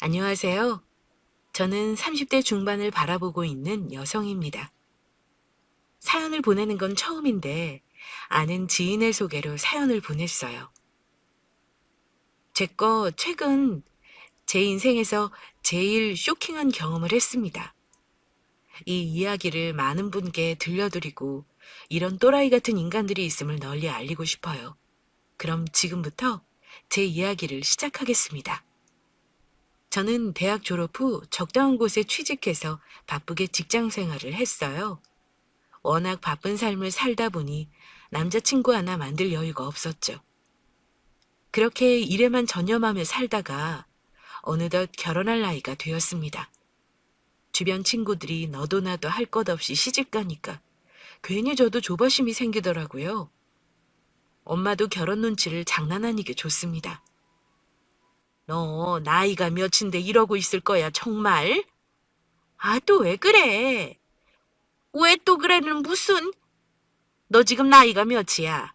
안녕하세요. 저는 30대 중반을 바라보고 있는 여성입니다. 사연을 보내는 건 처음인데 아는 지인의 소개로 사연을 보냈어요. 최근 제 인생에서 제일 쇼킹한 경험을 했습니다. 이 이야기를 많은 분께 들려드리고 이런 또라이 같은 인간들이 있음을 널리 알리고 싶어요. 그럼 지금부터 제 이야기를 시작하겠습니다. 저는 대학 졸업 후 적당한 곳에 취직해서 바쁘게 직장 생활을 했어요. 워낙 바쁜 삶을 살다 보니 남자친구 하나 만들 여유가 없었죠. 그렇게 일에만 전념하며 살다가 어느덧 결혼할 나이가 되었습니다. 주변 친구들이 너도 나도 할 것 없이 시집 가니까 괜히 저도 조바심이 생기더라고요. 엄마도 결혼 눈치를 장난 아니게 줬습니다. 너 나이가 몇인데 이러고 있을 거야, 정말? 아, 또 왜 그래? 왜 또 그래는 무슨? 너 지금 나이가 몇이야?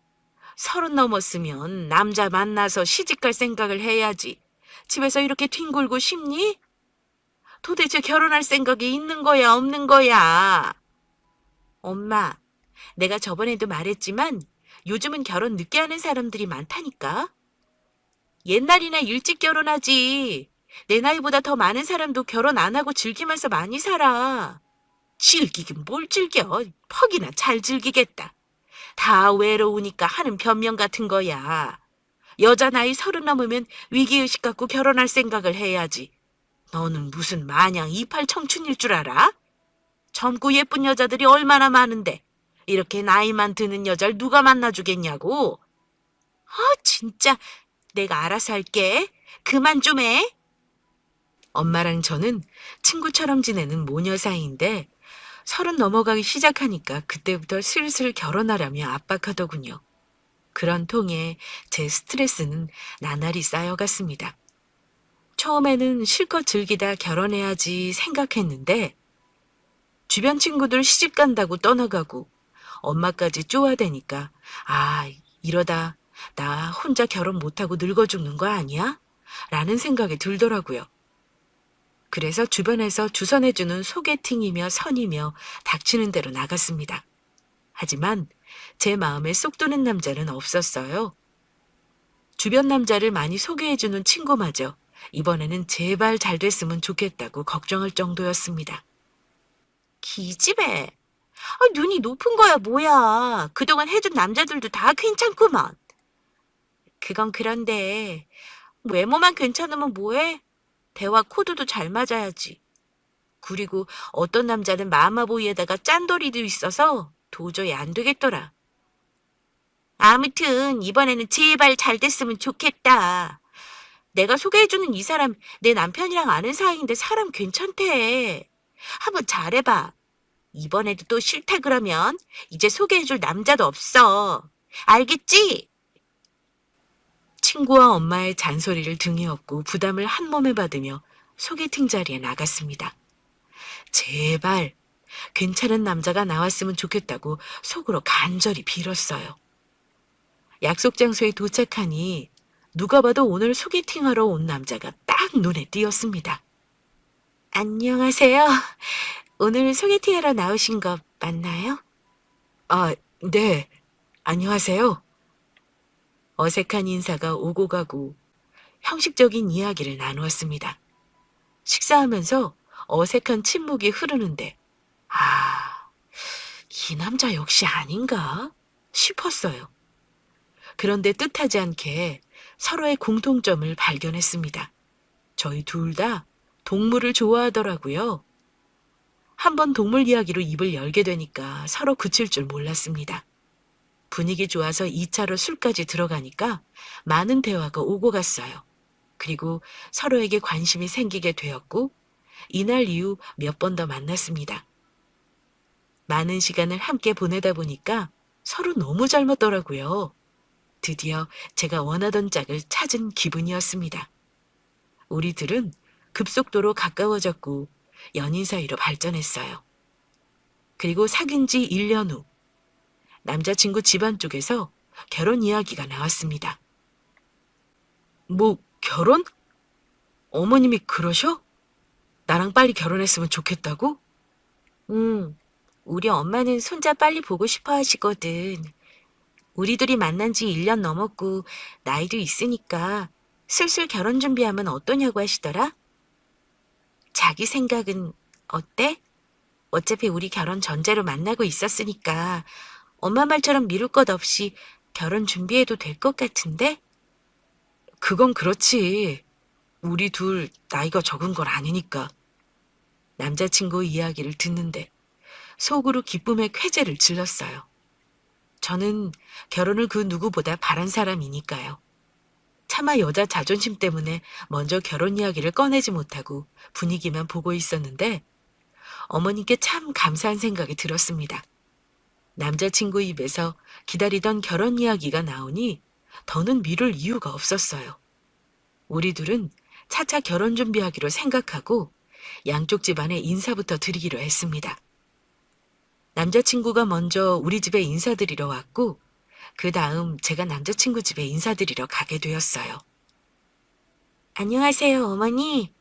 30 넘었으면 남자 만나서 시집갈 생각을 해야지. 집에서 이렇게 뒹굴고 싶니? 도대체 결혼할 생각이 있는 거야, 없는 거야? 엄마, 내가 저번에도 말했지만 요즘은 결혼 늦게 하는 사람들이 많다니까? 옛날이나 일찍 결혼하지. 내 나이보다 더 많은 사람도 결혼 안 하고 즐기면서 많이 살아. 즐기긴 뭘 즐겨. 퍽이나 잘 즐기겠다. 다 외로우니까 하는 변명 같은 거야. 여자 나이 30 넘으면 위기의식 갖고 결혼할 생각을 해야지. 너는 무슨 마냥 이팔 청춘일 줄 알아? 젊고 예쁜 여자들이 얼마나 많은데 이렇게 나이만 드는 여자를 누가 만나주겠냐고. 아, 진짜 내가 알아서 할게. 그만 좀 해. 엄마랑 저는 친구처럼 지내는 모녀 사이인데 30 넘어가기 시작하니까 그때부터 슬슬 결혼하라며 압박하더군요. 그런 통에 제 스트레스는 나날이 쌓여갔습니다. 처음에는 실컷 즐기다 결혼해야지 생각했는데 주변 친구들 시집 간다고 떠나가고 엄마까지 쪼아대니까 아, 이러다 나 혼자 결혼 못하고 늙어 죽는 거 아니야? 라는 생각이 들더라고요. 그래서 주변에서 주선해주는 소개팅이며 선이며 닥치는 대로 나갔습니다. 하지만 제 마음에 쏙 드는 남자는 없었어요. 주변 남자를 많이 소개해주는 친구마저 이번에는 제발 잘 됐으면 좋겠다고 걱정할 정도였습니다. 기집애. 아, 눈이 높은 거야 뭐야. 그동안 해준 남자들도 다 괜찮구만. 그건 그런데 외모만 괜찮으면 뭐해? 대화 코드도 잘 맞아야지. 그리고 어떤 남자는 마마보이에다가 짠돌이도 있어서 도저히 안 되겠더라. 아무튼 이번에는 제발 잘 됐으면 좋겠다. 내가 소개해주는 이 사람 내 남편이랑 아는 사이인데 사람 괜찮대. 한번 잘해봐. 이번에도 또 싫다 그러면 이제 소개해줄 남자도 없어. 알겠지? 친구와 엄마의 잔소리를 등에 업고 부담을 한 몸에 받으며 소개팅 자리에 나갔습니다. 제발 괜찮은 남자가 나왔으면 좋겠다고 속으로 간절히 빌었어요. 약속 장소에 도착하니 누가 봐도 오늘 소개팅하러 온 남자가 딱 눈에 띄었습니다. 안녕하세요. 오늘 소개팅하러 나오신 거 맞나요? 아, 네. 안녕하세요. 어색한 인사가 오고 가고 형식적인 이야기를 나누었습니다. 식사하면서 어색한 침묵이 흐르는데 아, 이 남자 역시 아닌가 싶었어요. 그런데 뜻하지 않게 서로의 공통점을 발견했습니다. 저희 둘 다 동물을 좋아하더라고요. 한번 동물 이야기로 입을 열게 되니까 서로 그칠 줄 몰랐습니다. 분위기 좋아서 2차로 술까지 들어가니까 많은 대화가 오고 갔어요. 그리고 서로에게 관심이 생기게 되었고 이날 이후 몇 번 더 만났습니다. 많은 시간을 함께 보내다 보니까 서로 너무 잘 맞더라고요. 드디어 제가 원하던 짝을 찾은 기분이었습니다. 우리들은 급속도로 가까워졌고 연인 사이로 발전했어요. 그리고 사귄 지 1년 후 남자친구 집안 쪽에서 결혼 이야기가 나왔습니다. 뭐 결혼? 어머님이 그러셔? 나랑 빨리 결혼했으면 좋겠다고? 응. 우리 엄마는 손자 빨리 보고 싶어 하시거든. 우리 둘이 만난 지 1년 넘었고, 나이도 있으니까 슬슬 결혼 준비하면 어떠냐고 하시더라? 자기 생각은 어때? 어차피 우리 결혼 전제로 만나고 있었으니까 엄마 말처럼 미룰 것 없이 결혼 준비해도 될 것 같은데? 그건 그렇지. 우리 둘 나이가 적은 걸 아니니까. 남자친구 이야기를 듣는데 속으로 기쁨의 쾌재를 질렀어요. 저는 결혼을 그 누구보다 바란 사람이니까요. 차마 여자 자존심 때문에 먼저 결혼 이야기를 꺼내지 못하고 분위기만 보고 있었는데 어머니께 참 감사한 생각이 들었습니다. 남자친구 입에서 기다리던 결혼 이야기가 나오니 더는 미룰 이유가 없었어요. 우리 둘은 차차 결혼 준비하기로 생각하고 양쪽 집안에 인사부터 드리기로 했습니다. 남자친구가 먼저 우리 집에 인사드리러 왔고 그 다음 제가 남자친구 집에 인사드리러 가게 되었어요. 안녕하세요, 어머니.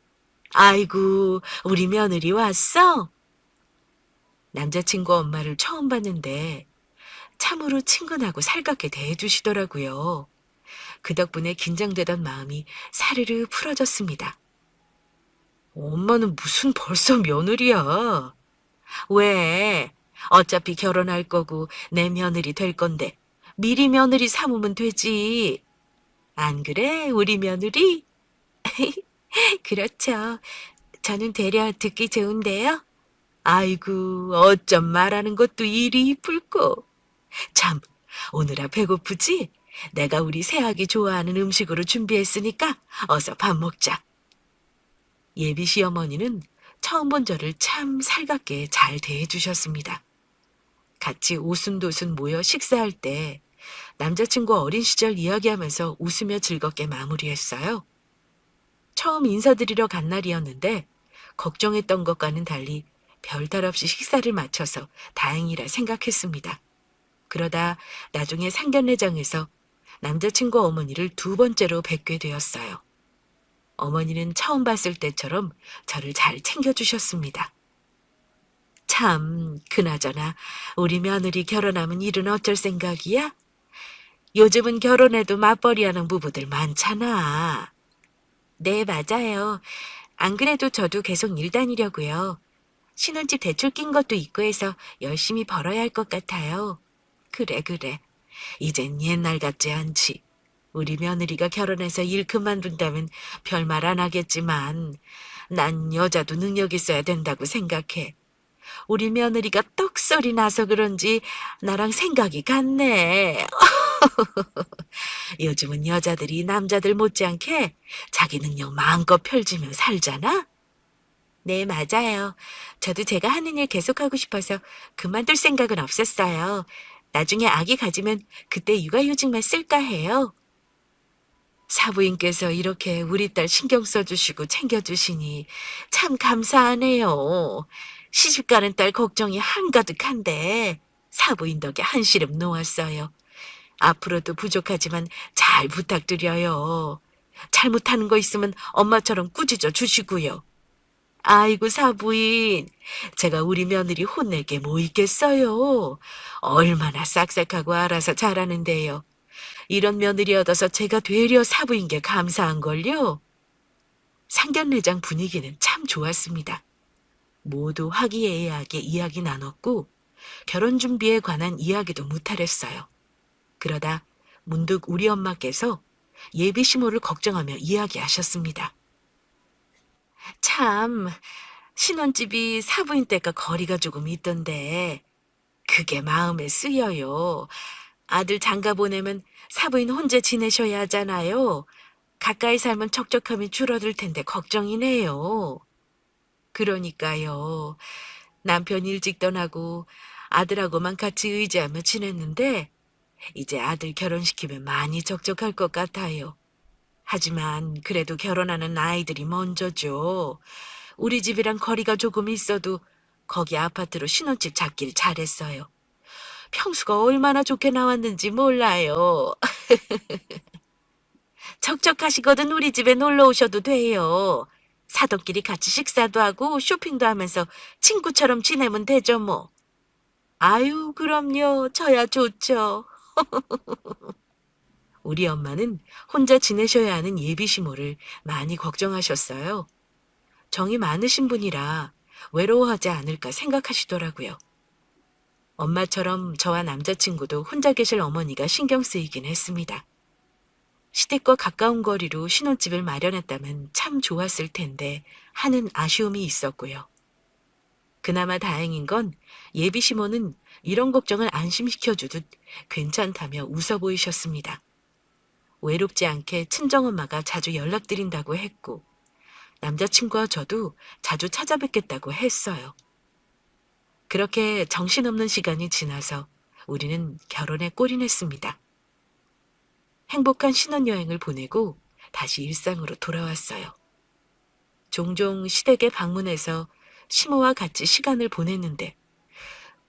아이고, 우리 며느리 왔어? 남자친구 엄마를 처음 봤는데 참으로 친근하고 살갑게 대해주시더라고요. 그 덕분에 긴장되던 마음이 사르르 풀어졌습니다. 엄마는 무슨 벌써 며느리야? 왜? 어차피 결혼할 거고 내 며느리 될 건데 미리 며느리 삼으면 되지. 안 그래, 우리 며느리? 그렇죠. 저는 되려 듣기 좋은데요. 아이고, 어쩜 말하는 것도 이리 이쁠꼬. 참, 오늘아 배고프지? 내가 우리 새아기 좋아하는 음식으로 준비했으니까 어서 밥 먹자. 예비 시어머니는 처음 본 저를 참 살갑게 잘 대해주셨습니다. 같이 오순도순 모여 식사할 때 남자친구 어린 시절 이야기하면서 웃으며 즐겁게 마무리했어요. 처음 인사드리러 간 날이었는데 걱정했던 것과는 달리 별탈 없이 식사를 마쳐서 다행이라 생각했습니다. 그러다 나중에 상견례장에서 남자친구 어머니를 2번째로 뵙게 되었어요. 어머니는 처음 봤을 때처럼 저를 잘 챙겨주셨습니다. 참, 그나저나 우리 며느리 결혼하면 일은 어쩔 생각이야? 요즘은 결혼해도 맞벌이하는 부부들 많잖아. 네, 맞아요. 안 그래도 저도 계속 일 다니려고요. 신혼집 대출 낀 것도 있고 해서 열심히 벌어야 할 것 같아요. 그래, 그래. 이젠 옛날 같지 않지. 우리 며느리가 결혼해서 일 그만둔다면 별말 안 하겠지만 난 여자도 능력 있어야 된다고 생각해. 우리 며느리가 떡소리 나서 그런지 나랑 생각이 같네. 요즘은 여자들이 남자들 못지않게 자기 능력 마음껏 펼치며 살잖아? 네, 맞아요. 저도 제가 하는 일 계속하고 싶어서 그만둘 생각은 없었어요. 나중에 아기 가지면 그때 육아휴직만 쓸까 해요. 사부인께서 이렇게 우리 딸 신경 써주시고 챙겨주시니 참 감사하네요. 시집가는 딸 걱정이 한가득한데 사부인 덕에 한시름 놓았어요. 앞으로도 부족하지만 잘 부탁드려요. 잘못하는 거 있으면 엄마처럼 꾸짖어 주시고요. 아이고 사부인, 제가 우리 며느리 혼낼 게 뭐 있겠어요. 얼마나 싹싹하고 알아서 잘하는데요. 이런 며느리 얻어서 제가 되려 사부인 게 감사한걸요. 상견례장 분위기는 참 좋았습니다. 모두 화기애애하게 이야기 나눴고 결혼 준비에 관한 이야기도 무탈했어요. 그러다 문득 우리 엄마께서 예비 시모를 걱정하며 이야기하셨습니다. 참, 신혼집이 사부인 댁과 거리가 조금 있던데 그게 마음에 쓰여요. 아들 장가 보내면 사부인 혼자 지내셔야 하잖아요. 가까이 살면 척척함이 줄어들 텐데 걱정이네요. 그러니까요. 남편 일찍 떠나고 아들하고만 같이 의지하며 지냈는데 이제 아들 결혼시키면 많이 적적할 것 같아요. 하지만 그래도 결혼하는 아이들이 먼저죠. 우리 집이랑 거리가 조금 있어도 거기 아파트로 신혼집 잡길 잘했어요. 평수가 얼마나 좋게 나왔는지 몰라요. 적적하시거든 우리 집에 놀러 오셔도 돼요. 사돈끼리 같이 식사도 하고 쇼핑도 하면서 친구처럼 지내면 되죠 뭐. 아유, 그럼요. 저야 좋죠. 우리 엄마는 혼자 지내셔야 하는 예비 시모를 많이 걱정하셨어요. 정이 많으신 분이라 외로워하지 않을까 생각하시더라고요. 엄마처럼 저와 남자친구도 혼자 계실 어머니가 신경 쓰이긴 했습니다. 시댁과 가까운 거리로 신혼집을 마련했다면 참 좋았을 텐데 하는 아쉬움이 있었고요. 그나마 다행인 건 예비 시모는 이런 걱정을 안심시켜주듯 괜찮다며 웃어 보이셨습니다. 외롭지 않게 친정엄마가 자주 연락드린다고 했고 남자친구와 저도 자주 찾아뵙겠다고 했어요. 그렇게 정신없는 시간이 지나서 우리는 결혼에 골인했습니다. 행복한 신혼여행을 보내고 다시 일상으로 돌아왔어요. 종종 시댁에 방문해서 시모와 같이 시간을 보냈는데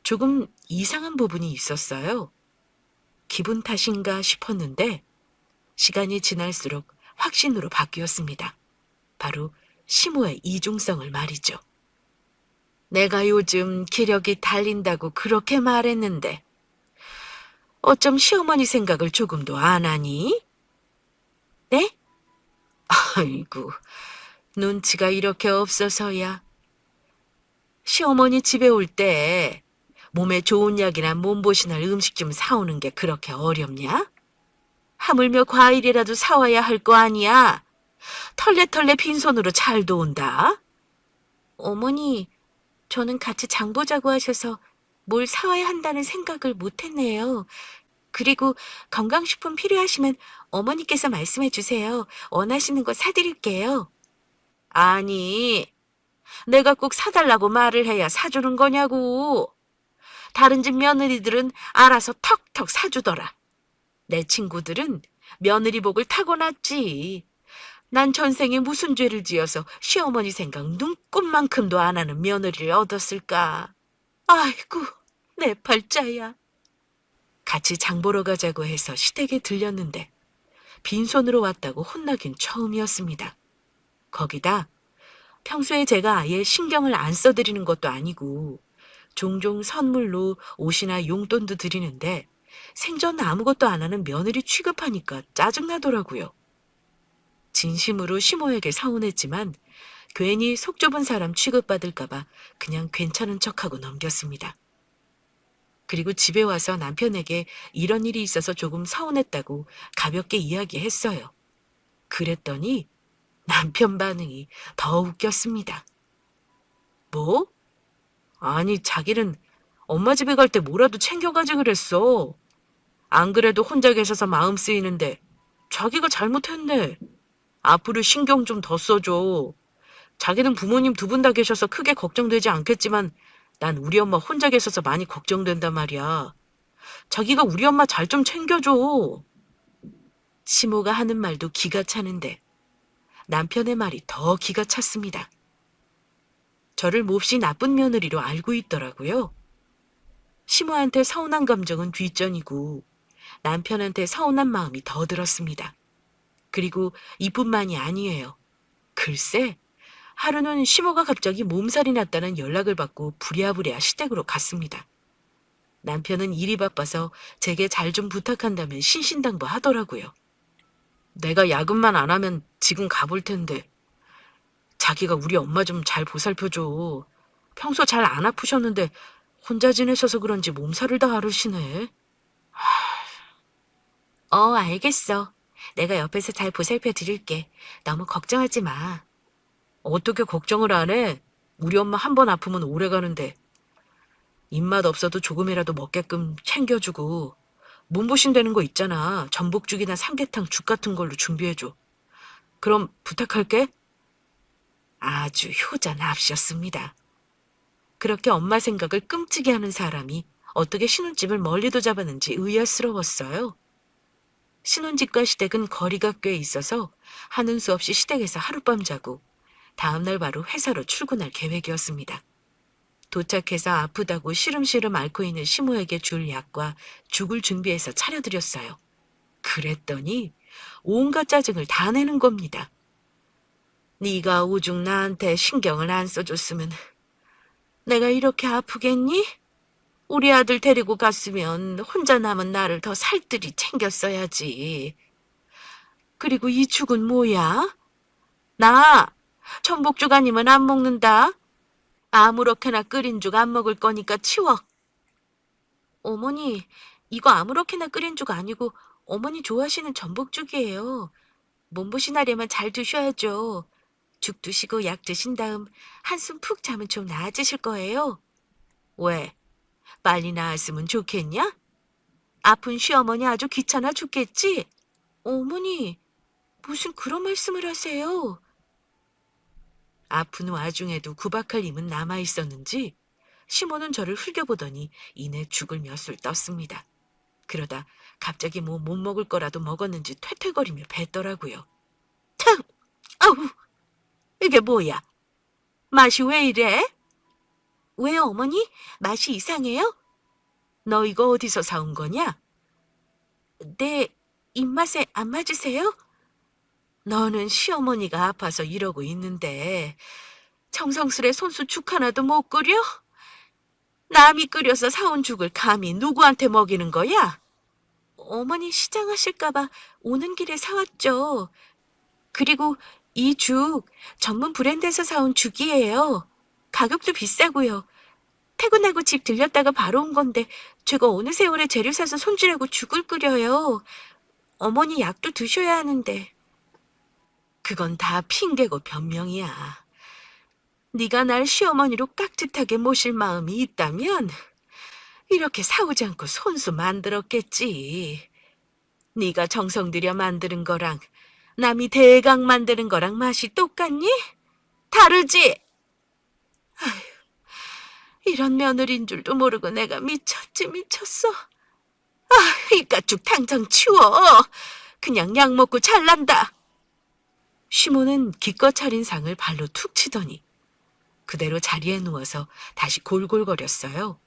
조금 이상한 부분이 있었어요. 기분 탓인가 싶었는데 시간이 지날수록 확신으로 바뀌었습니다. 바로 시모의 이중성을 말이죠. 내가 요즘 기력이 달린다고 그렇게 말했는데 어쩜 시어머니 생각을 조금도 안 하니? 네? 아이고, 눈치가 이렇게 없어서야. 시어머니 집에 올 때 몸에 좋은 약이나 몸보신할 음식 좀 사오는 게 그렇게 어렵냐? 하물며 과일이라도 사와야 할 거 아니야. 털레털레 빈손으로 잘도 온다. 어머니, 저는 같이 장 보자고 하셔서 뭘 사와야 한다는 생각을 못했네요. 그리고 건강식품 필요하시면 어머니께서 말씀해 주세요. 원하시는 거 사드릴게요. 아니, 내가 꼭 사달라고 말을 해야 사주는 거냐고. 다른 집 며느리들은 알아서 턱턱 사주더라. 내 친구들은 며느리 복을 타고났지. 난 전생에 무슨 죄를 지어서 시어머니 생각 눈꼽만큼도 안 하는 며느리를 얻었을까. 아이고, 내 팔자야. 같이 장 보러 가자고 해서 시댁에 들렸는데 빈손으로 왔다고 혼나긴 처음이었습니다. 거기다 평소에 제가 아예 신경을 안 써드리는 것도 아니고 종종 선물로 옷이나 용돈도 드리는데 생전 아무것도 안 하는 며느리 취급하니까 짜증나더라고요. 진심으로 시모에게 서운했지만 괜히 속 좁은 사람 취급받을까봐 그냥 괜찮은 척하고 넘겼습니다. 그리고 집에 와서 남편에게 이런 일이 있어서 조금 서운했다고 가볍게 이야기했어요. 그랬더니 남편 반응이 더 웃겼습니다. 뭐? 아니, 자기는 엄마 집에 갈 때 뭐라도 챙겨가지 그랬어. 안 그래도 혼자 계셔서 마음 쓰이는데 자기가 잘못했네. 앞으로 신경 좀 더 써줘. 자기는 부모님 두 분 다 계셔서 크게 걱정되지 않겠지만 난 우리 엄마 혼자 계셔서 많이 걱정된단 말이야. 자기가 우리 엄마 잘 좀 챙겨줘. 시모가 하는 말도 기가 차는데 남편의 말이 더 기가 찼습니다. 저를 몹시 나쁜 며느리로 알고 있더라고요. 시모한테 서운한 감정은 뒷전이고 남편한테 서운한 마음이 더 들었습니다. 그리고 이뿐만이 아니에요. 글쎄, 하루는 시모가 갑자기 몸살이 났다는 연락을 받고 부랴부랴 시댁으로 갔습니다. 남편은 일이 바빠서 제게 잘 좀 부탁한다면 신신당부하더라고요. 내가 야근만 안 하면 지금 가볼 텐데 자기가 우리 엄마 좀 잘 보살펴줘. 평소 잘 안 아프셨는데 혼자 지내셔서 그런지 몸살을 다 앓으시네. 알겠어. 내가 옆에서 잘 보살펴 드릴게. 너무 걱정하지 마. 어떻게 걱정을 안 해? 우리 엄마 한 번 아프면 오래 가는데. 입맛 없어도 조금이라도 먹게끔 챙겨주고 몸보신 되는 거 있잖아. 전복죽이나 삼계탕, 죽 같은 걸로 준비해줘. 그럼 부탁할게. 아주 효자납시였습니다. 그렇게 엄마 생각을 끔찍이 하는 사람이 어떻게 신혼집을 멀리도 잡았는지 의아스러웠어요. 신혼집과 시댁은 거리가 꽤 있어서 하는 수 없이 시댁에서 하룻밤 자고 다음날 바로 회사로 출근할 계획이었습니다. 도착해서 아프다고 시름시름 앓고 있는 시모에게 줄 약과 죽을 준비해서 차려드렸어요. 그랬더니 온갖 짜증을 다 내는 겁니다. 네가 오죽 나한테 신경을 안 써줬으면 내가 이렇게 아프겠니? 우리 아들 데리고 갔으면 혼자 남은 나를 더 살뜰히 챙겼어야지. 그리고 이 죽은 뭐야? 나 전복죽 아니면 안 먹는다. 아무렇게나 끓인 죽 안 먹을 거니까 치워. 어머니, 이거 아무렇게나 끓인 죽 아니고 어머니 좋아하시는 전복죽이에요. 몸보신하려면 잘 드셔야죠. 죽 드시고 약 드신 다음 한숨 푹 자면 좀 나아지실 거예요. 왜? 빨리 나았으면 좋겠냐? 아픈 시어머니 아주 귀찮아 죽겠지? 어머니, 무슨 그런 말씀을 하세요? 아픈 와중에도 구박할 힘은 남아있었는지 시몬은 저를 흘겨보더니 이내 죽을 몇 술 떴습니다. 그러다 갑자기 뭐 못 먹을 거라도 먹었는지 퇴퇴거리며 뱉더라고요. 참! 아우! 이게 뭐야? 맛이 왜 이래? 왜요, 어머니? 맛이 이상해요? 너 이거 어디서 사온 거냐? 내 입맛에 안 맞으세요? 너는 시어머니가 아파서 이러고 있는데 정성스레 손수 죽 하나도 못 끓여? 남이 끓여서 사온 죽을 감히 누구한테 먹이는 거야? 어머니 시장하실까봐 오는 길에 사왔죠. 그리고 이 죽 전문 브랜드에서 사온 죽이에요. 가격도 비싸고요. 퇴근하고 집 들렸다가 바로 온 건데 제가 어느 세월에 재료 사서 손질하고 죽을 끓여요. 어머니 약도 드셔야 하는데. 그건 다 핑계고 변명이야. 네가 날 시어머니로 깍듯하게 모실 마음이 있다면 이렇게 사오지 않고 손수 만들었겠지. 네가 정성 들여 만드는 거랑 남이 대강 만드는 거랑 맛이 똑같니? 다르지? 이런 며느리인 줄도 모르고 내가 미쳤어. 이깟죽 당장 치워. 그냥 약 먹고 잘난다. 시몬은 기껏 차린 상을 발로 툭 치더니 그대로 자리에 누워서 다시 골골거렸어요.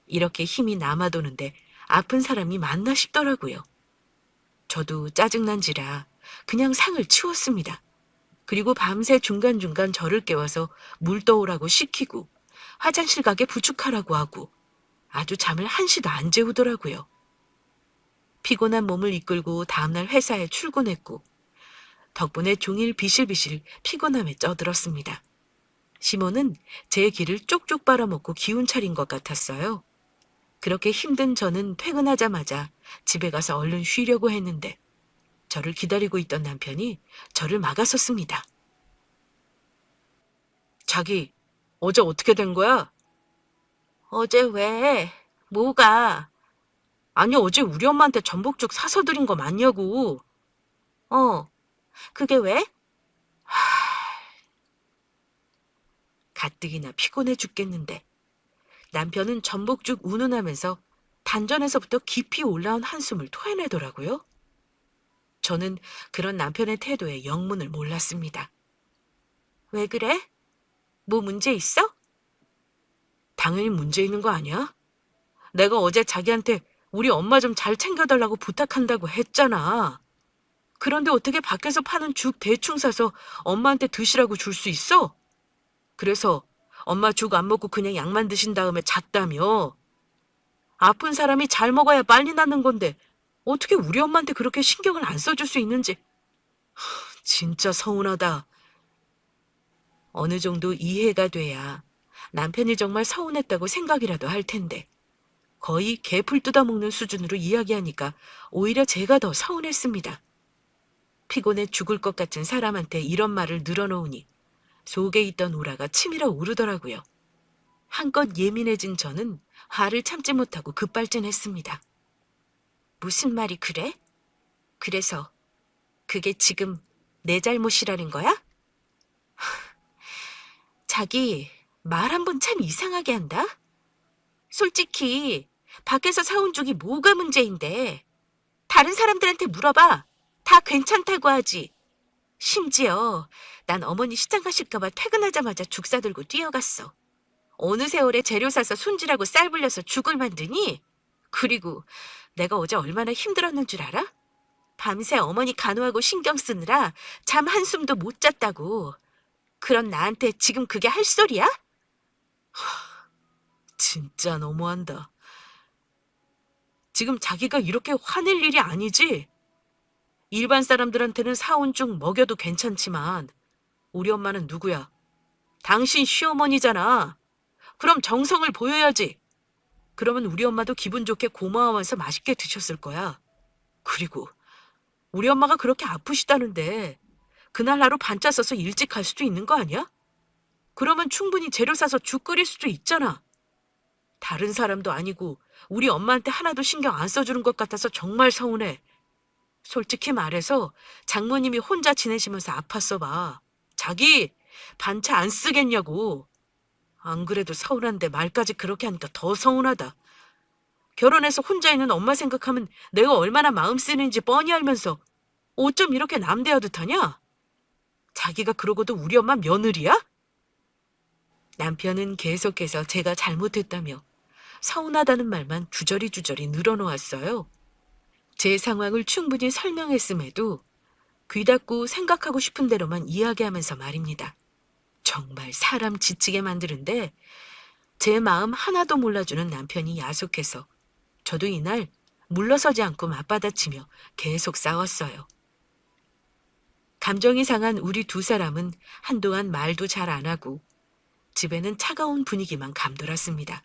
이렇게 힘이 남아도는데 아픈 사람이 맞나 싶더라고요. 저도 짜증난지라 그냥 상을 치웠습니다. 그리고 밤새 중간중간 저를 깨워서 물 떠오라고 시키고 화장실 가게 부축하라고 하고 아주 잠을 한시도 안 재우더라고요. 피곤한 몸을 이끌고 다음날 회사에 출근했고 덕분에 종일 비실비실 피곤함에 쪄들었습니다. 시몬은 제 기를 쪽쪽 빨아먹고 기운 차린 것 같았어요. 그렇게 힘든 저는 퇴근하자마자 집에 가서 얼른 쉬려고 했는데 저를 기다리고 있던 남편이 저를 막아섰습니다. 자기, 어제 어떻게 된 거야? 어제 왜? 뭐가? 아니, 어제 우리 엄마한테 전복죽 사서 드린 거 맞냐고. 그게 왜? 가뜩이나 피곤해 죽겠는데 남편은 전복죽 운운하면서 단전에서부터 깊이 올라온 한숨을 토해내더라고요. 저는 그런 남편의 태도에 영문을 몰랐습니다. 왜 그래? 뭐 문제 있어? 당연히 문제 있는 거 아니야? 내가 어제 자기한테 우리 엄마 좀 잘 챙겨달라고 부탁한다고 했잖아. 그런데 어떻게 밖에서 파는 죽 대충 사서 엄마한테 드시라고 줄 수 있어? 그래서 엄마 죽 안 먹고 그냥 약만 드신 다음에 잤다며. 아픈 사람이 잘 먹어야 빨리 낫는 건데 어떻게 우리 엄마한테 그렇게 신경을 안 써줄 수 있는지. 진짜 서운하다. 어느 정도 이해가 돼야 남편이 정말 서운했다고 생각이라도 할 텐데 거의 개풀 뜯어먹는 수준으로 이야기하니까 오히려 제가 더 서운했습니다. 피곤해 죽을 것 같은 사람한테 이런 말을 늘어놓으니 속에 있던 우라가 치밀어 오르더라고요. 한껏 예민해진 저는 화를 참지 못하고 급발진했습니다. 무슨 말이 그래? 그래서 그게 지금 내 잘못이라는 거야? 자기 말 한 번 참 이상하게 한다? 솔직히 밖에서 사온 죽이 뭐가 문제인데 다른 사람들한테 물어봐. 다 괜찮다고 하지. 심지어 난 어머니 시장 가실까봐 퇴근하자마자 죽 사들고 뛰어갔어. 어느 세월에 재료 사서 손질하고 쌀 불려서 죽을 만드니? 그리고 내가 어제 얼마나 힘들었는 줄 알아? 밤새 어머니 간호하고 신경 쓰느라 잠 한숨도 못 잤다고. 그런 나한테 지금 그게 할 소리야? 진짜 너무한다. 지금 자기가 이렇게 화낼 일이 아니지? 일반 사람들한테는 사온 죽 먹여도 괜찮지만 우리 엄마는 누구야? 당신 시어머니잖아. 그럼 정성을 보여야지. 그러면 우리 엄마도 기분 좋게 고마워하면서 맛있게 드셨을 거야. 그리고 우리 엄마가 그렇게 아프시다는데 그날 하루 반차 써서 일찍 갈 수도 있는 거 아니야? 그러면 충분히 재료 사서 죽 끓일 수도 있잖아. 다른 사람도 아니고 우리 엄마한테 하나도 신경 안 써주는 것 같아서 정말 서운해. 솔직히 말해서 장모님이 혼자 지내시면서 아팠어 봐. 자기 반차 안 쓰겠냐고. 안 그래도 서운한데 말까지 그렇게 하니까 더 서운하다. 결혼해서 혼자 있는 엄마 생각하면 내가 얼마나 마음 쓰이는지 뻔히 알면서 어쩜 이렇게 남대하듯 하냐? 자기가 그러고도 우리 엄마 며느리야? 남편은 계속해서 제가 잘못했다며 서운하다는 말만 주저리 늘어놓았어요. 제 상황을 충분히 설명했음에도 귀 닫고 생각하고 싶은 대로만 이야기하면서 말입니다. 정말 사람 지치게 만드는데 제 마음 하나도 몰라주는 남편이 야속해서 저도 이날 물러서지 않고 맞받아치며 계속 싸웠어요. 감정이 상한 우리 두 사람은 한동안 말도 잘 안 하고 집에는 차가운 분위기만 감돌았습니다.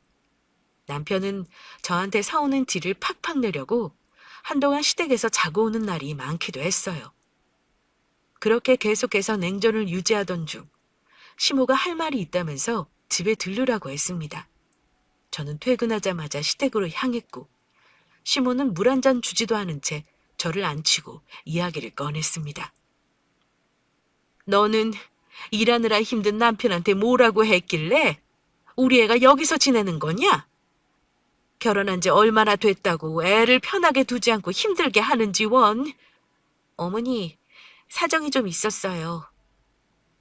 남편은 저한테 사오는 티를 팍팍 내려고 한동안 시댁에서 자고 오는 날이 많기도 했어요. 그렇게 계속해서 냉전을 유지하던 중 시모가 할 말이 있다면서 집에 들르라고 했습니다. 저는 퇴근하자마자 시댁으로 향했고 시모는 물 한 잔 주지도 않은 채 저를 앉히고 이야기를 꺼냈습니다. 너는 일하느라 힘든 남편한테 뭐라고 했길래 우리 애가 여기서 지내는 거냐? 결혼한 지 얼마나 됐다고 애를 편하게 두지 않고 힘들게 하는지 원. 어머니, 사정이 좀 있었어요.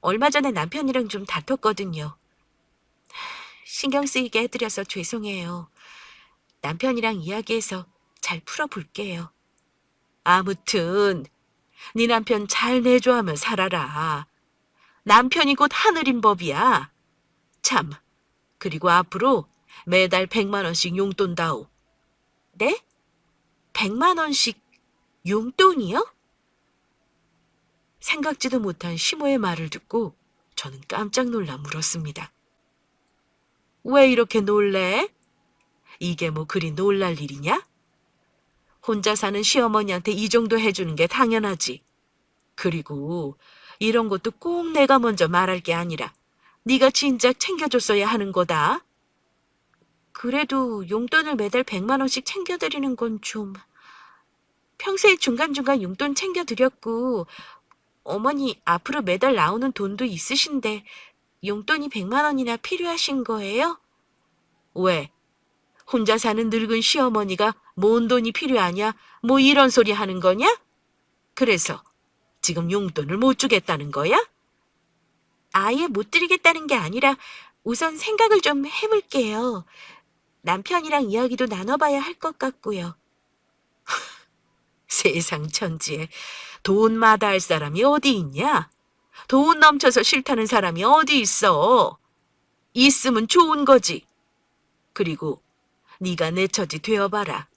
얼마 전에 남편이랑 좀 다퉜거든요. 신경 쓰이게 해드려서 죄송해요. 남편이랑 이야기해서 잘 풀어볼게요. 아무튼 네 남편 잘 내조하며 살아라. 남편이 곧 하늘인 법이야. 참, 그리고 앞으로 매달 100만 원씩 용돈 다오. 네? 100만 원씩 용돈이요? 생각지도 못한 시모의 말을 듣고 저는 깜짝 놀라 물었습니다. 왜 이렇게 놀래? 이게 뭐 그리 놀랄 일이냐? 혼자 사는 시어머니한테 이 정도 해주는 게 당연하지. 그리고 이런 것도 꼭 내가 먼저 말할 게 아니라 네가 진작 챙겨줬어야 하는 거다. 그래도 용돈을 매달 100만 원씩 챙겨드리는 건 좀... 평소에 중간중간 용돈 챙겨드렸고 어머니 앞으로 매달 나오는 돈도 있으신데 용돈이 100만 원이나 필요하신 거예요? 왜? 혼자 사는 늙은 시어머니가 뭔 돈이 필요하냐? 뭐 이런 소리 하는 거냐? 그래서 지금 용돈을 못 주겠다는 거야? 아예 못 드리겠다는 게 아니라 우선 생각을 좀 해볼게요. 남편이랑 이야기도 나눠봐야 할 것 같고요. 세상 천지에 돈 마다할 사람이 어디 있냐? 돈 넘쳐서 싫다는 사람이 어디 있어? 있으면 좋은 거지. 그리고 네가 내 처지 되어봐라.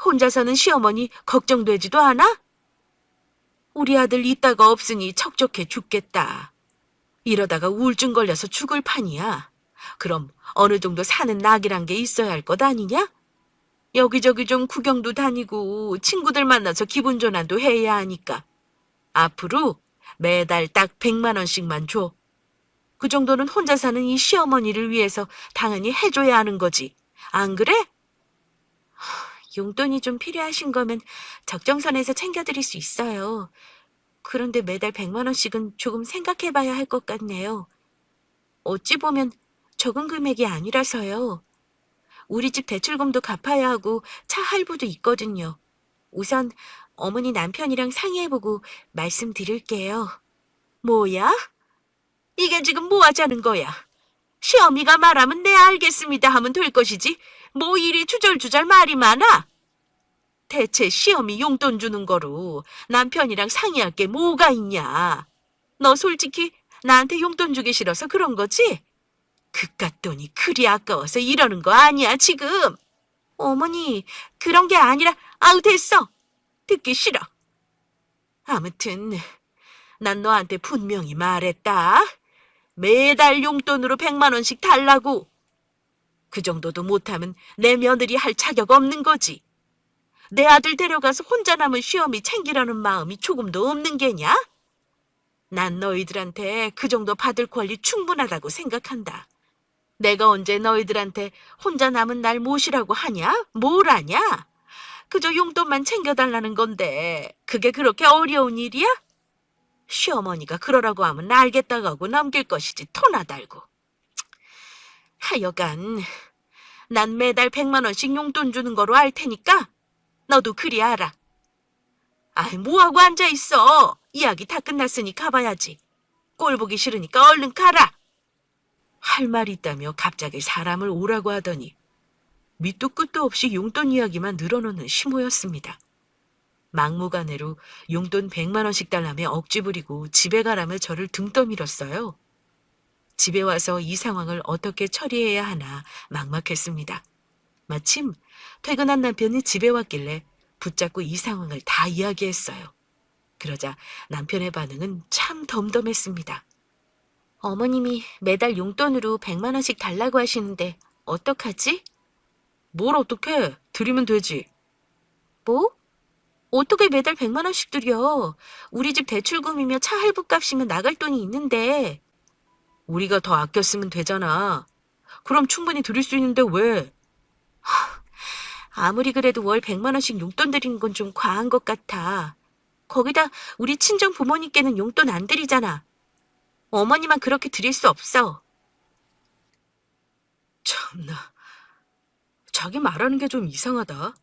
혼자 사는 시어머니 걱정되지도 않아? 우리 아들 있다가 없으니 척척해 죽겠다. 이러다가 우울증 걸려서 죽을 판이야. 그럼 어느 정도 사는 낙이란 게 있어야 할 것 아니냐? 여기저기 좀 구경도 다니고 친구들 만나서 기분 전환도 해야 하니까. 앞으로 매달 딱 100만 원씩만 줘. 그 정도는 혼자 사는 이 시어머니를 위해서 당연히 해줘야 하는 거지. 안 그래? 용돈이 좀 필요하신 거면 적정선에서 챙겨드릴 수 있어요. 그런데 매달 100만 원씩은 조금 생각해봐야 할 것 같네요. 어찌 보면 적은 금액이 아니라서요. 우리 집 대출금도 갚아야 하고 차 할부도 있거든요. 우선 어머니 남편이랑 상의해보고 말씀드릴게요. 뭐야? 이게 지금 뭐 하자는 거야? 시어미가 말하면 네 알겠습니다 하면 될 것이지 뭐 이리 주절주절 말이 많아? 대체 시어미 용돈 주는 거로 남편이랑 상의할 게 뭐가 있냐? 너 솔직히 나한테 용돈 주기 싫어서 그런 거지? 그깟 돈이 그리 아까워서 이러는 거 아니야, 지금? 어머니, 그런 게 아니라, 아우, 됐어. 듣기 싫어. 아무튼, 난 너한테 분명히 말했다. 매달 용돈으로 100만 원씩 달라고. 그 정도도 못하면 내 며느리 할 자격 없는 거지. 내 아들 데려가서 혼자 남은 시어미 챙기려는 마음이 조금도 없는 게냐? 난 너희들한테 그 정도 받을 권리 충분하다고 생각한다. 내가 언제 너희들한테 혼자 남은 날 모시라고 하냐? 뭘 하냐? 그저 용돈만 챙겨달라는 건데 그게 그렇게 어려운 일이야? 시어머니가 그러라고 하면 알겠다고 하고 넘길 것이지 토나 달고. 하여간 난 매달 100만 원씩 용돈 주는 거로 알 테니까 너도 그리 알아. 아이, 뭐하고 앉아있어. 이야기 다 끝났으니 가봐야지. 꼴 보기 싫으니까 얼른 가라. 할 말이 있다며 갑자기 사람을 오라고 하더니 밑도 끝도 없이 용돈 이야기만 늘어놓는 시모였습니다. 막무가내로 용돈 100만 원씩 달라며 억지 부리고 집에 가라며 저를 등 떠밀었어요. 집에 와서 이 상황을 어떻게 처리해야 하나 막막했습니다. 마침 퇴근한 남편이 집에 왔길래 붙잡고 이 상황을 다 이야기했어요. 그러자 남편의 반응은 참 덤덤했습니다. 어머님이 매달 용돈으로 100만 원씩 달라고 하시는데 어떡하지? 뭘 어떡해? 드리면 되지. 뭐? 어떻게 매달 100만 원씩 드려? 우리 집 대출금이며 차 할부값이면 나갈 돈이 있는데. 우리가 더 아껴 쓰면 되잖아. 그럼 충분히 드릴 수 있는데 왜? 아무리 그래도 월 100만 원씩 용돈 드리는 건 좀 과한 것 같아. 거기다 우리 친정 부모님께는 용돈 안 드리잖아. 어머니만 그렇게 드릴 수 없어. 참나, 자기 말하는 게 좀 이상하다.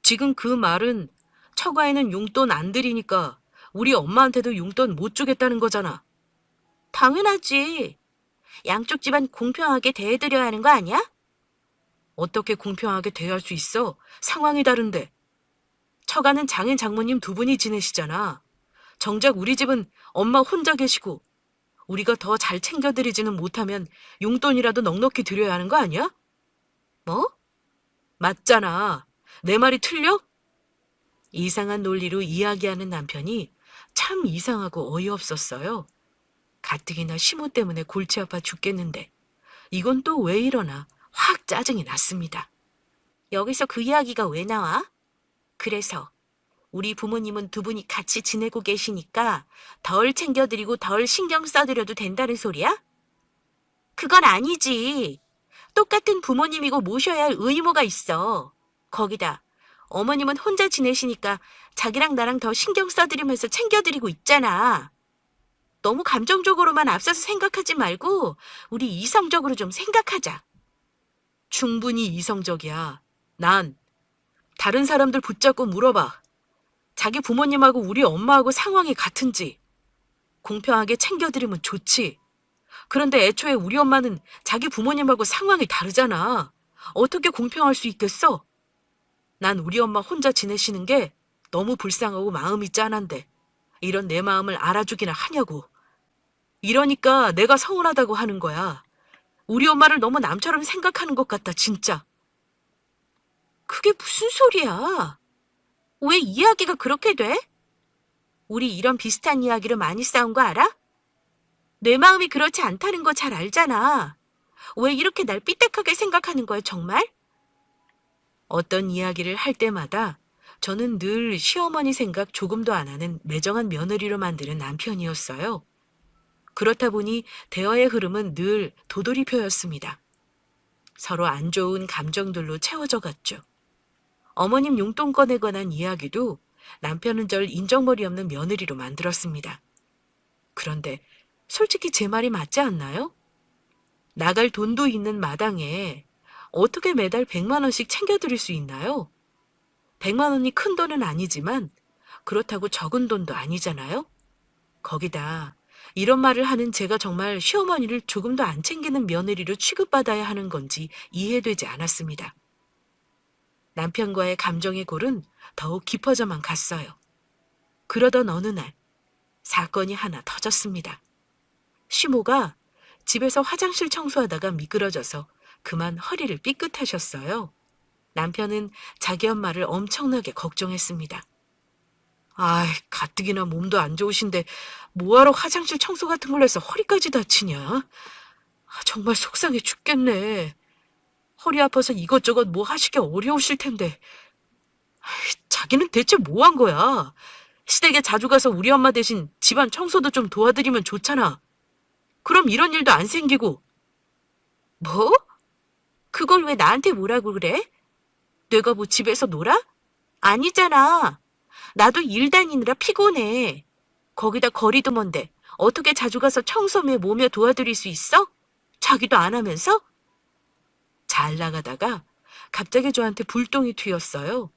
지금 그 말은 처가에는 용돈 안 드리니까 우리 엄마한테도 용돈 못 주겠다는 거잖아. 당연하지. 양쪽 집안 공평하게 대해드려야 하는 거 아니야? 어떻게 공평하게 대할 수 있어? 상황이 다른데. 처가는 장인 장모님 두 분이 지내시잖아. 정작 우리 집은 엄마 혼자 계시고 우리가 더 잘 챙겨드리지는 못하면 용돈이라도 넉넉히 드려야 하는 거 아니야? 뭐? 맞잖아. 내 말이 틀려? 이상한 논리로 이야기하는 남편이 참 이상하고 어이없었어요. 가뜩이나 시모 때문에 골치 아파 죽겠는데 이건 또 왜 이러나 확 짜증이 났습니다. 여기서 그 이야기가 왜 나와? 그래서 우리 부모님은 두 분이 같이 지내고 계시니까 덜 챙겨드리고 덜 신경 써드려도 된다는 소리야? 그건 아니지. 똑같은 부모님이고 모셔야 할 의무가 있어. 거기다 어머님은 혼자 지내시니까 자기랑 나랑 더 신경 써드리면서 챙겨드리고 있잖아. 너무 감정적으로만 앞서서 생각하지 말고 우리 이성적으로 좀 생각하자. 충분히 이성적이야. 난 다른 사람들 붙잡고 물어봐. 자기 부모님하고 우리 엄마하고 상황이 같은지. 공평하게 챙겨드리면 좋지. 그런데 애초에 우리 엄마는 자기 부모님하고 상황이 다르잖아. 어떻게 공평할 수 있겠어? 난 우리 엄마 혼자 지내시는 게 너무 불쌍하고 마음이 짠한데 이런 내 마음을 알아주기나 하냐고. 이러니까 내가 서운하다고 하는 거야. 우리 엄마를 너무 남처럼 생각하는 것 같다, 진짜. 그게 무슨 소리야? 왜 이야기가 그렇게 돼? 우리 이런 비슷한 이야기로 많이 싸운 거 알아? 내 마음이 그렇지 않다는 거 잘 알잖아. 왜 이렇게 날 삐딱하게 생각하는 거야, 정말? 어떤 이야기를 할 때마다 저는 늘 시어머니 생각 조금도 안 하는 매정한 며느리로 만드는 남편이었어요. 그렇다 보니 대화의 흐름은 늘 도돌이표였습니다. 서로 안 좋은 감정들로 채워져 갔죠. 어머님 용돈권에 관한 이야기도 남편은 절 인정머리 없는 며느리로 만들었습니다. 그런데 솔직히 제 말이 맞지 않나요? 나갈 돈도 있는 마당에 어떻게 매달 100만 원씩 챙겨드릴 수 있나요? 100만 원이 큰 돈은 아니지만 그렇다고 적은 돈도 아니잖아요? 거기다 이런 말을 하는 제가 정말 시어머니를 조금도 안 챙기는 며느리로 취급받아야 하는 건지 이해되지 않았습니다. 남편과의 감정의 골은 더욱 깊어져만 갔어요. 그러던 어느 날 사건이 하나 터졌습니다. 시모가 집에서 화장실 청소하다가 미끄러져서 그만 허리를 삐끗하셨어요. 남편은 자기 엄마를 엄청나게 걱정했습니다. 아이, 가뜩이나 몸도 안 좋으신데 뭐하러 화장실 청소 같은 걸 해서 허리까지 다치냐? 정말 속상해 죽겠네. 허리 아파서 이것저것 뭐 하시기 어려우실 텐데. 자기는 대체 뭐 한 거야? 시댁에 자주 가서 우리 엄마 대신 집안 청소도 좀 도와드리면 좋잖아. 그럼 이런 일도 안 생기고. 뭐? 그걸 왜 나한테 뭐라고 그래? 내가 뭐 집에서 놀아? 아니잖아. 나도 일 다니느라 피곤해. 거기다 거리도 먼데 어떻게 자주 가서 청소며 뭐며 도와드릴 수 있어? 자기도 안 하면서? 잘 나가다가 갑자기 저한테 불똥이 튀었어요.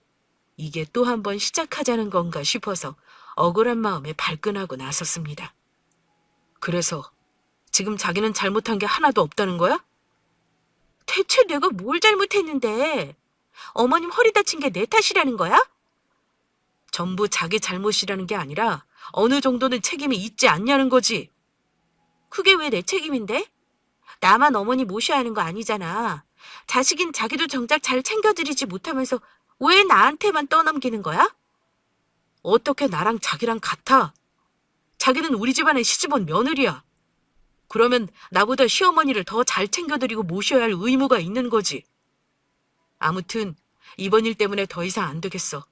이게 또 한 번 시작하자는 건가 싶어서 억울한 마음에 발끈하고 나섰습니다. 그래서 지금 자기는 잘못한 게 하나도 없다는 거야? 대체 내가 뭘 잘못했는데? 어머님 허리 다친 게 내 탓이라는 거야? 전부 자기 잘못이라는 게 아니라 어느 정도는 책임이 있지 않냐는 거지. 그게 왜 내 책임인데? 나만 어머니 모셔야 하는 거 아니잖아. 자식인 자기도 정작 잘 챙겨드리지 못하면서 왜 나한테만 떠넘기는 거야? 어떻게 나랑 자기랑 같아? 자기는 우리 집안의 시집온 며느리야. 그러면 나보다 시어머니를 더 잘 챙겨드리고 모셔야 할 의무가 있는 거지. 아무튼 이번 일 때문에 더 이상 안 되겠어.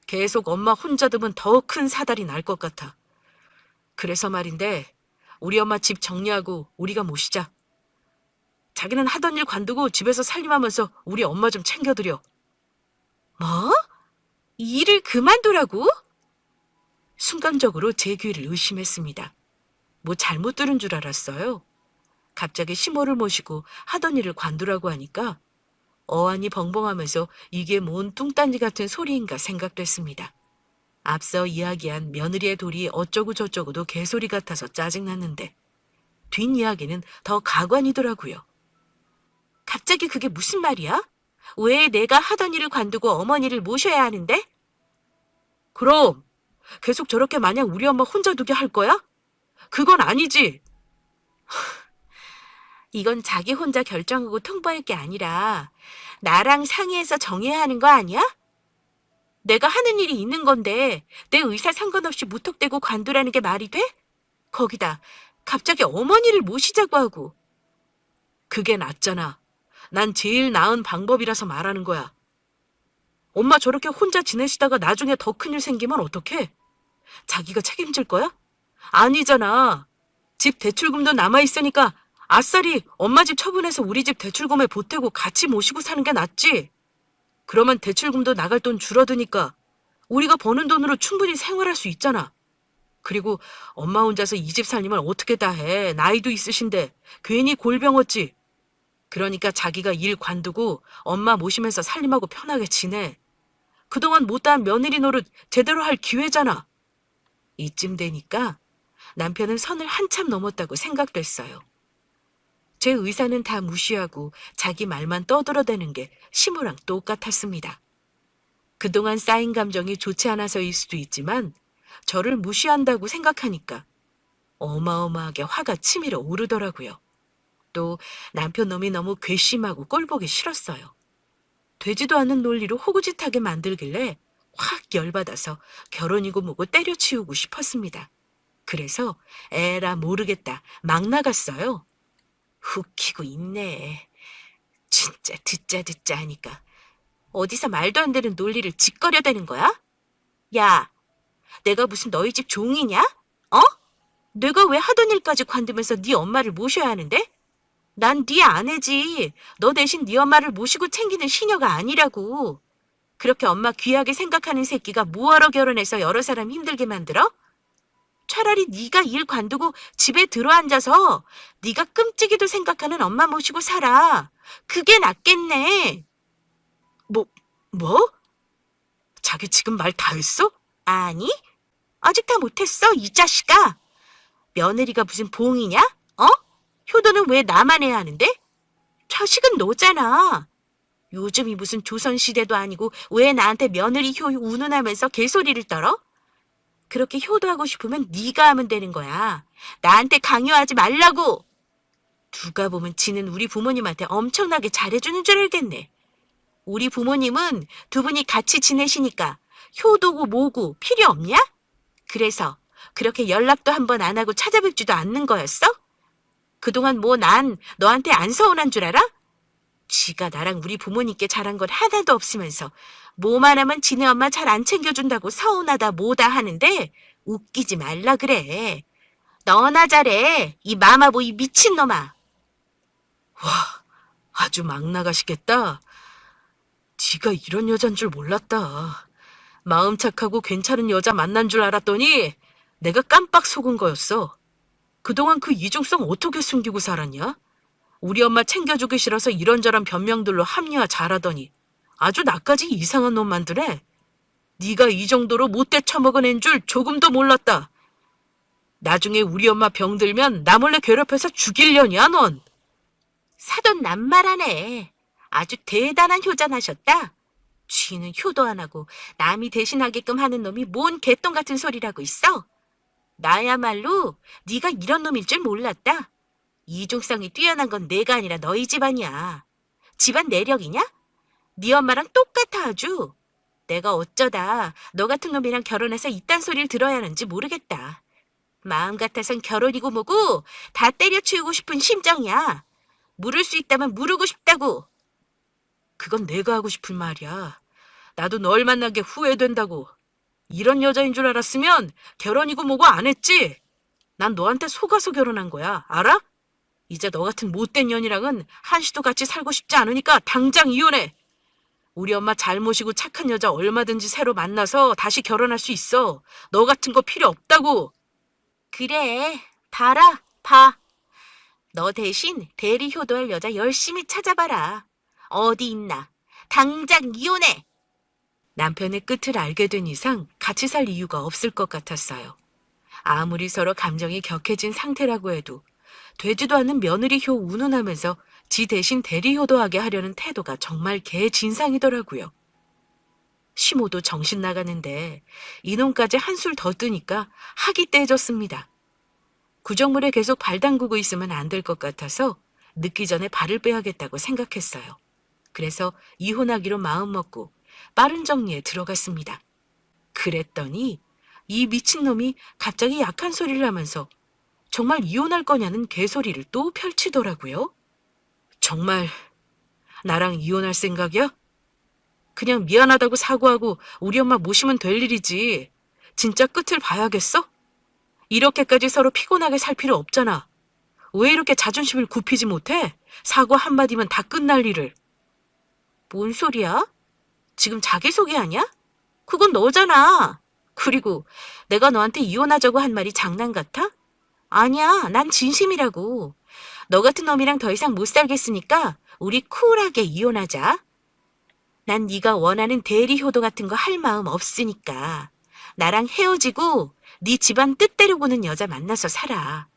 계속 엄마 혼자 두면 더 큰 사달이 날 것 같아. 그래서 말인데 우리 엄마 집 정리하고 우리가 모시자. 자기는 하던 일 관두고 집에서 살림하면서 우리 엄마 좀 챙겨드려. 뭐? 일을 그만두라고? 순간적으로 제 귀를 의심했습니다. 뭐 잘못 들은 줄 알았어요. 갑자기 시모를 모시고 하던 일을 관두라고 하니까 어안이 벙벙하면서 이게 뭔 뚱딴지 같은 소리인가 생각됐습니다. 앞서 이야기한 며느리의 돌이 어쩌고 저쩌고도 개소리 같아서 짜증났는데 뒷이야기는 더 가관이더라고요. 갑자기 그게 무슨 말이야? 왜 내가 하던 일을 관두고 어머니를 모셔야 하는데? 그럼 계속 저렇게 마냥 우리 엄마 혼자 두게 할 거야? 그건 아니지. 이건 자기 혼자 결정하고 통보할 게 아니라 나랑 상의해서 정해야 하는 거 아니야? 내가 하는 일이 있는 건데 내 의사 상관없이 무턱대고 관두라는 게 말이 돼? 거기다 갑자기 어머니를 모시자고 하고. 그게 낫잖아. 난 제일 나은 방법이라서 말하는 거야. 엄마 저렇게 혼자 지내시다가 나중에 더 큰일 생기면 어떡해? 자기가 책임질 거야? 아니잖아. 집 대출금도 남아있으니까 아싸리 엄마 집 처분해서 우리 집 대출금에 보태고 같이 모시고 사는 게 낫지. 그러면 대출금도 나갈 돈 줄어드니까 우리가 버는 돈으로 충분히 생활할 수 있잖아. 그리고 엄마 혼자서 이 집 살림을 어떻게 다 해. 나이도 있으신데 괜히 골병 얻지. 그러니까 자기가 일 관두고 엄마 모시면서 살림하고 편하게 지내. 그동안 못한 며느리 노릇 제대로 할 기회잖아. 이쯤 되니까 남편은 선을 한참 넘었다고 생각됐어요. 제 의사는 다 무시하고 자기 말만 떠들어대는 게 시모랑 똑같았습니다. 그동안 쌓인 감정이 좋지 않아서일 수도 있지만 저를 무시한다고 생각하니까 어마어마하게 화가 치밀어 오르더라고요. 또 남편 놈이 너무 괘씸하고 꼴보기 싫었어요. 되지도 않은 논리로 호구짓하게 만들길래 확 열받아서 결혼이고 뭐고 때려치우고 싶었습니다. 그래서 에라 모르겠다 막 나갔어요. 웃기고 있네. 진짜 듣자 하니까 어디서 말도 안 되는 논리를 짓거려대는 거야? 야, 내가 무슨 너희 집 종이냐? 어? 내가 왜 하던 일까지 관두면서 네 엄마를 모셔야 하는데? 난 네 아내지. 너 대신 네 엄마를 모시고 챙기는 시녀가 아니라고. 그렇게 엄마 귀하게 생각하는 새끼가 뭐하러 결혼해서 여러 사람 힘들게 만들어? 차라리 네가 일 관두고 집에 들어앉아서 네가 끔찍이도 생각하는 엄마 모시고 살아. 그게 낫겠네. 뭐? 자기 지금 말 다 했어? 아니, 아직 다 못했어, 이 자식아. 며느리가 무슨 봉이냐? 어? 효도는 왜 나만 해야 하는데? 자식은 너잖아. 요즘이 무슨 조선시대도 아니고 왜 나한테 며느리 효 운운하면서 개소리를 떨어? 그렇게 효도하고 싶으면 네가 하면 되는 거야. 나한테 강요하지 말라고. 누가 보면 지는 우리 부모님한테 엄청나게 잘해주는 줄 알겠네. 우리 부모님은 두 분이 같이 지내시니까 효도고 뭐고 필요 없냐? 그래서 그렇게 연락도 한 번 안 하고 찾아뵙지도 않는 거였어? 그동안 뭐 난 너한테 안 서운한 줄 알아? 지가 나랑 우리 부모님께 잘한 건 하나도 없으면서 뭐만 하면 지네 엄마 잘 안 챙겨준다고 서운하다 뭐다 하는데 웃기지 말라 그래. 너나 잘해. 이 마마보이 미친놈아. 아주 막 나가시겠다. 네가 이런 여잔 줄 몰랐다. 마음 착하고 괜찮은 여자 만난 줄 알았더니 내가 깜빡 속은 거였어. 그동안 그 이중성 어떻게 숨기고 살았냐? 우리 엄마 챙겨주기 싫어서 이런저런 변명들로 합리화 잘하더니 아주 나까지 이상한 놈 만드네. 네가 이 정도로 못돼 처먹은 앤 줄 조금도 몰랐다. 나중에 우리 엄마 병들면 나 몰래 괴롭혀서 죽이려냐 넌. 사돈 낱말하네. 아주 대단한 효자나셨다. 쥐는 효도 안 하고 남이 대신하게끔 하는 놈이 뭔 개똥 같은 소리라고 있어. 나야말로 네가 이런 놈일 줄 몰랐다. 이중성이 뛰어난 건 내가 아니라 너희 집안이야. 집안 내력이냐? 네 엄마랑 똑같아 아주. 내가 어쩌다 너 같은 놈이랑 결혼해서 이딴 소리를 들어야 하는지 모르겠다. 마음 같아선 결혼이고 뭐고 다 때려치우고 싶은 심정이야. 물을 수 있다면 물르고 싶다고. 그건 내가 하고 싶은 말이야. 나도 널 만난 게 후회된다고. 이런 여자인 줄 알았으면 결혼이고 뭐고 안 했지. 난 너한테 속아서 결혼한 거야. 알아? 이제 너 같은 못된 년이랑은 한시도 같이 살고 싶지 않으니까 당장 이혼해. 우리 엄마 잘 모시고 착한 여자 얼마든지 새로 만나서 다시 결혼할 수 있어. 너 같은 거 필요 없다고. 그래, 봐라, 봐. 너 대신 대리 효도할 여자 열심히 찾아봐라. 어디 있나? 당장 이혼해. 남편의 끝을 알게 된 이상 같이 살 이유가 없을 것 같았어요. 아무리 서로 감정이 격해진 상태라고 해도 되지도 않는 며느리 효 운운하면서 지 대신 대리 효도하게 하려는 태도가 정말 개진상이더라고요. 시모도 정신 나가는데 이놈까지 한술 더 뜨니까 학이 떼졌습니다. 구정물에 계속 발 담그고 있으면 안 될 것 같아서 늦기 전에 발을 빼야겠다고 생각했어요. 그래서 이혼하기로 마음먹고 빠른 정리에 들어갔습니다. 그랬더니 이 미친놈이 갑자기 약한 소리를 하면서 정말 이혼할 거냐는 개소리를 또 펼치더라고요. 정말 나랑 이혼할 생각이야? 그냥 미안하다고 사과하고 우리 엄마 모시면 될 일이지. 진짜 끝을 봐야겠어? 이렇게까지 서로 피곤하게 살 필요 없잖아. 왜 이렇게 자존심을 굽히지 못해? 사과 한마디면 다 끝날 일을. 뭔 소리야? 지금 자기소개하냐? 그건 너잖아. 그리고 내가 너한테 이혼하자고 한 말이 장난 같아? 아니야, 난 진심이라고. 너 같은 놈이랑 더 이상 못 살겠으니까 우리 쿨하게 이혼하자. 난 네가 원하는 대리 효도 같은 거 할 마음 없으니까. 나랑 헤어지고 네 집안 뜻대로 보는 여자 만나서 살아.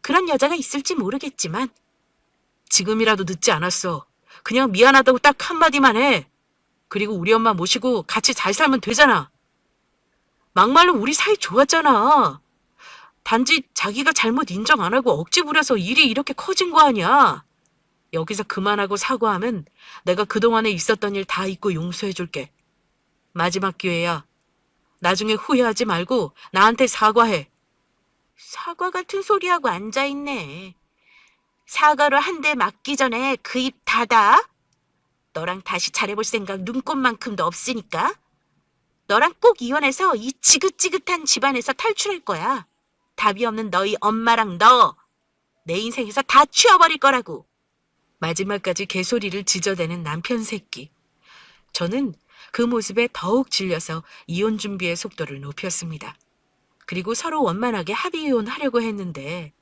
그런 여자가 있을지 모르겠지만 지금이라도 늦지 않았어. 그냥 미안하다고 딱 한마디만 해. 그리고 우리 엄마 모시고 같이 잘 살면 되잖아. 막말로 우리 사이 좋았잖아. 단지 자기가 잘못 인정 안 하고 억지 부려서 일이 이렇게 커진 거 아니야. 여기서 그만하고 사과하면 내가 그동안에 있었던 일 다 잊고 용서해줄게. 마지막 기회야. 나중에 후회하지 말고 나한테 사과해. 사과 같은 소리하고 앉아있네. 사과로 한 대 맞기 전에 그 입 닫아. 너랑 다시 잘해볼 생각 눈꼽만큼도 없으니까. 너랑 꼭 이혼해서 이 지긋지긋한 집안에서 탈출할 거야. 답이 없는 너희 엄마랑 너. 내 인생에서 다 치워버릴 거라고. 마지막까지 개소리를 지저대는 남편 새끼. 저는 그 모습에 더욱 질려서 이혼 준비의 속도를 높였습니다. 그리고 서로 원만하게 합의 이혼하려고 했는데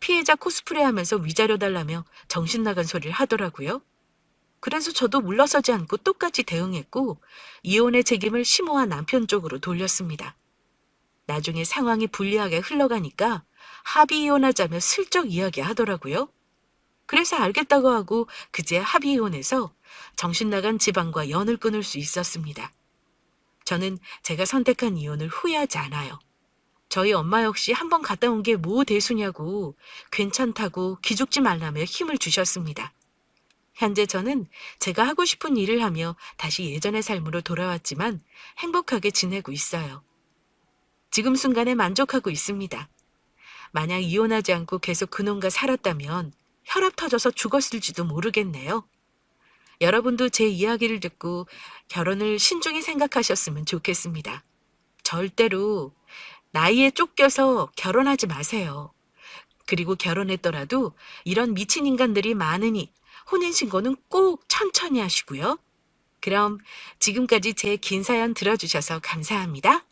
피해자 코스프레 하면서 위자료 달라며 정신 나간 소리를 하더라고요. 그래서 저도 물러서지 않고 똑같이 대응했고 이혼의 책임을 시모와 남편 쪽으로 돌렸습니다. 나중에 상황이 불리하게 흘러가니까 합의 이혼하자며 슬쩍 이야기하더라고요. 그래서 알겠다고 하고 그제 합의 이혼해서 정신 나간 집안과 연을 끊을 수 있었습니다. 저는 제가 선택한 이혼을 후회하지 않아요. 저희 엄마 역시 한번 갔다 온 게 뭐 대수냐고 괜찮다고 기죽지 말라며 힘을 주셨습니다. 현재 저는 제가 하고 싶은 일을 하며 다시 예전의 삶으로 돌아왔지만 행복하게 지내고 있어요. 지금 순간에 만족하고 있습니다. 만약 이혼하지 않고 계속 그놈과 살았다면 혈압 터져서 죽었을지도 모르겠네요. 여러분도 제 이야기를 듣고 결혼을 신중히 생각하셨으면 좋겠습니다. 절대로 나이에 쫓겨서 결혼하지 마세요. 그리고 결혼했더라도 이런 미친 인간들이 많으니 혼인신고는 꼭 천천히 하시고요. 그럼 지금까지 제 긴 사연 들어주셔서 감사합니다.